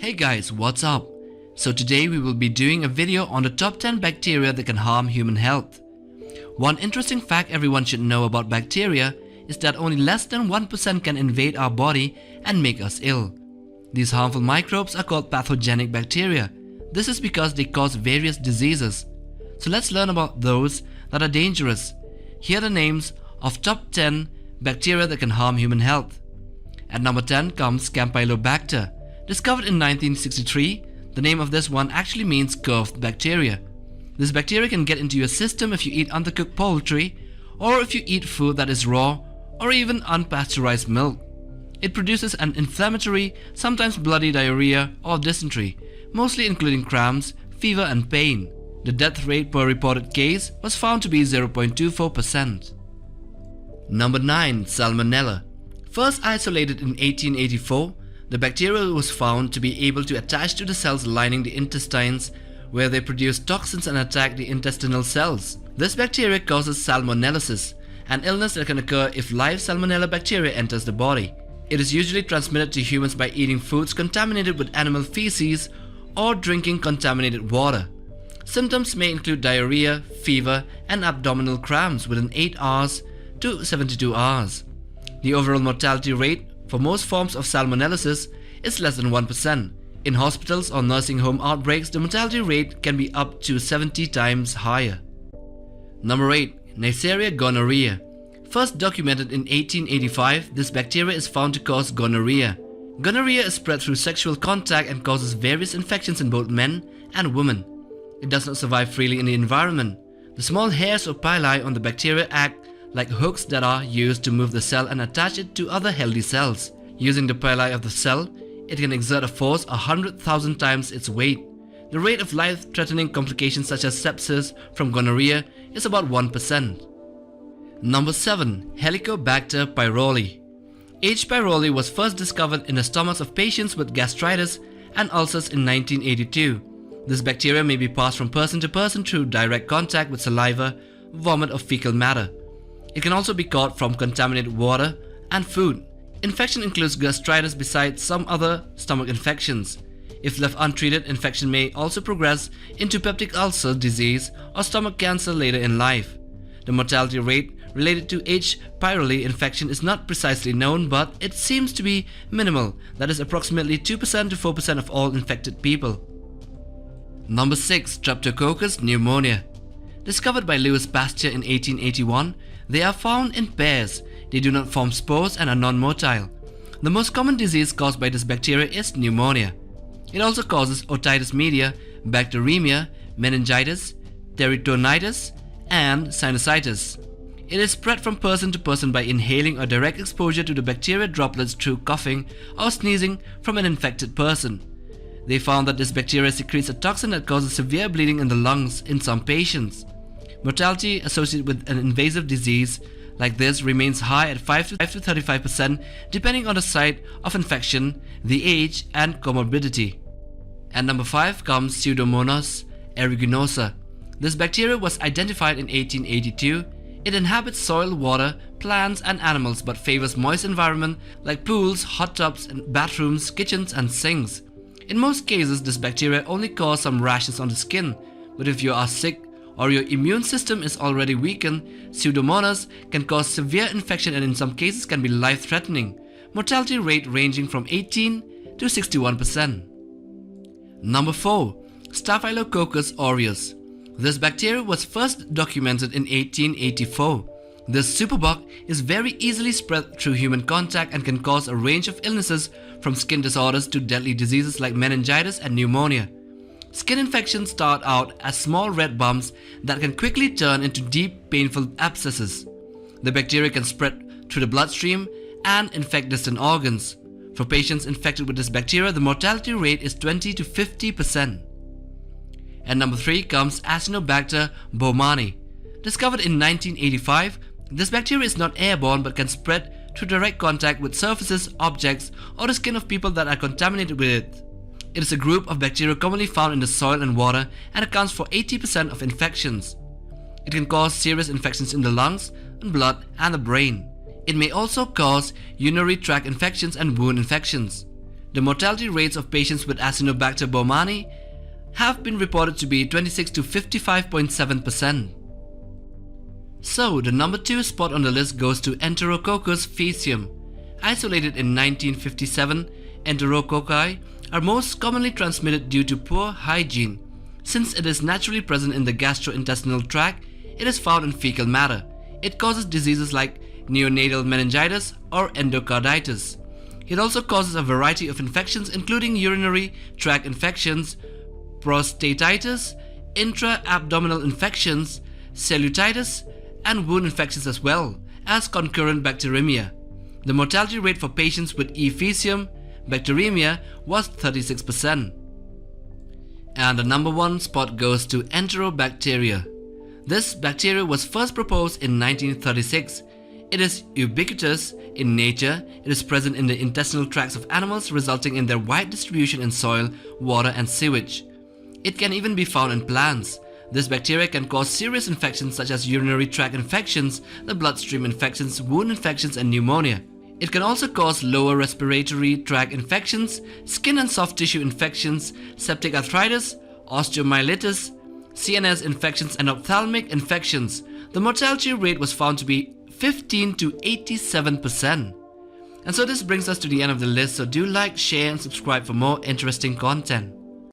Hey guys, what's up? So today we will be doing a video on the top 10 bacteria that can harm human health. One interesting fact everyone should know about bacteria is that only less than 1% can invade our body and make us ill. These harmful microbes are called pathogenic bacteria. This is because they cause various diseases. So let's learn about those that are dangerous. Here are the names of top 10 bacteria that can harm human health. At number 10 comes Campylobacter. Discovered in 1963, the name of this one actually means curved bacteria. This bacteria can get into your system if you eat undercooked poultry, or if you eat food that is raw, or even unpasteurized milk. It produces an inflammatory, sometimes bloody diarrhea or dysentery, mostly including cramps, fever and pain. The death rate per reported case was found to be 0.24%. Number 9. Salmonella. First isolated in 1884, the bacteria was found to be able to attach to the cells lining the intestines, where they produce toxins and attack the intestinal cells. This bacteria causes Salmonellosis, an illness that can occur if live Salmonella bacteria enters the body. It is usually transmitted to humans by eating foods contaminated with animal feces or drinking contaminated water. Symptoms may include diarrhea, fever, and abdominal cramps within 8 hours to 72 hours. The overall mortality rate for most forms of Salmonellosis is less than 1%. In hospitals or nursing home outbreaks, the mortality rate can be up to 70 times higher. Number 8. Neisseria gonorrhoeae. First documented in 1885, this bacteria is found to cause gonorrhea. Gonorrhea is spread through sexual contact and causes various infections in both men and women. It does not survive freely in the environment. The small hairs or pylori on the bacteria act like hooks that are used to move the cell and attach it to other healthy cells. Using the pylori of the cell, it can exert a force 100,000 times its weight. The rate of life-threatening complications such as sepsis from gonorrhea is about 1%. Number 7. Helicobacter pylori. H. pylori was first discovered in the stomachs of patients with gastritis and ulcers in 1982. This bacteria may be passed from person to person through direct contact with saliva, vomit or fecal matter. It can also be caught from contaminated water and food. Infection includes gastritis besides some other stomach infections. If left untreated, infection may also progress into peptic ulcer disease or stomach cancer later in life. The mortality rate related to H. pylori infection is not precisely known, but it seems to be minimal, that is approximately 2% to 4% of all infected people. Number 6. Streptococcus pneumoniae. Discovered by Louis Pasteur in 1881, they are found in pairs. They do not form spores and are non-motile. The most common disease caused by this bacteria is pneumonia. It also causes otitis media, bacteremia, meningitis, peritonitis, and sinusitis. It is spread from person to person by inhaling or direct exposure to the bacteria droplets through coughing or sneezing from an infected person. They found that this bacteria secretes a toxin that causes severe bleeding in the lungs in some patients. Mortality associated with an invasive disease like this remains high at 5 to 35% depending on the site of infection, the age, and comorbidity. At number 5 comes Pseudomonas aeruginosa. This bacteria was identified in 1882. It inhabits soil, water, plants, and animals but favors moist environment like pools, hot tubs, and bathrooms, kitchens, and sinks. In most cases, this bacteria only causes some rashes on the skin, but if you are sick or your immune system is already weakened, Pseudomonas can cause severe infection and in some cases can be life-threatening. Mortality rate ranging from 18 to 61%. Number 4. Staphylococcus aureus. This bacteria was first documented in 1884. This superbug is very easily spread through human contact and can cause a range of illnesses from skin disorders to deadly diseases like meningitis and pneumonia. Skin infections start out as small red bumps that can quickly turn into deep, painful abscesses. The bacteria can spread through the bloodstream and infect distant organs. For patients infected with this bacteria, the mortality rate is 20 to 50%. And number 3 comes Acinetobacter baumannii. Discovered in 1985, this bacteria is not airborne but can spread through direct contact with surfaces, objects, or the skin of people that are contaminated with it. It is a group of bacteria commonly found in the soil and water and accounts for 80% of infections. It can cause serious infections in the lungs, blood, and the brain. It may also cause urinary tract infections and wound infections. The mortality rates of patients with Acinetobacter baumannii have been reported to be 26 to 55.7%. So, the number 2 spot on the list goes to Enterococcus faecium. Isolated in 1957, Enterococci are most commonly transmitted due to poor hygiene. Since it is naturally present in the gastrointestinal tract, it is found in fecal matter. It causes diseases like neonatal meningitis or endocarditis. It also causes a variety of infections including urinary tract infections, prostatitis, intra-abdominal infections, cellulitis, and wound infections as well as concurrent bacteremia. The mortality rate for patients with E. faecium bacteremia was 36%. And the number 1 spot goes to Enterobacteria. This bacteria was first proposed in 1936. It is ubiquitous in nature. It is present in the intestinal tracts of animals, resulting in their wide distribution in soil, water, and sewage. It can even be found in plants. This bacteria can cause serious infections such as urinary tract infections, the bloodstream infections, wound infections, and pneumonia. It can also cause lower respiratory tract infections, skin and soft tissue infections, septic arthritis, osteomyelitis, CNS infections, and ophthalmic infections. The mortality rate was found to be 15 to 87%. And so this brings us to the end of the list, so do like, share, and subscribe for more interesting content.